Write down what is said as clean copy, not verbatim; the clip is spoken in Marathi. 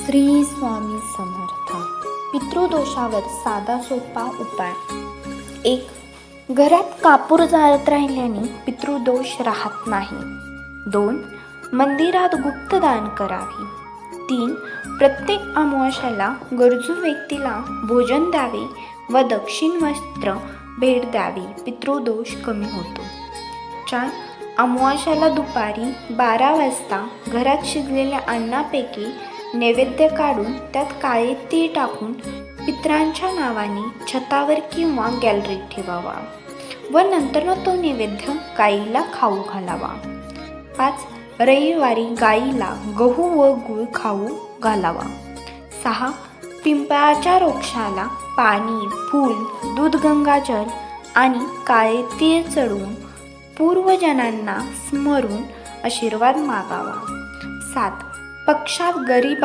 श्री स्वामी समर्थ. पितृदोषावर साधा सोपा उपाय. 1. घरात कापूर जाळत राहिल्याने पितृदोष राहत नाही. 2. मंदिरात गुप्तदान करावे. 3. प्रत्येक अमावास्येला गरजू व्यक्तीला भोजन द्यावे व दक्षिण वस्त्र भेट द्यावी. पितृदोष कमी होतो. 4. अमावास्येला दुपारी 12 वाजता घरात शिजलेल्या अन्नापैकी नैवेद्य काढून त्यात काळे तीळ टाकून पितरांच्या नावाने छतावर किंवा गॅलरीत ठेवावा व नंतर तो नैवेद्य गाईला खाऊ घालावा. 5. रविवारी गाईला गहू व गूळ खाऊ घालावा. 6. पिंपळाच्या वृक्षाला पाणी, फूल, दूध, गंगाजल आणि काळे तीळ चढवून पूर्वजनांना स्मरून आशीर्वाद मागावा. 7. पक्षात गरीब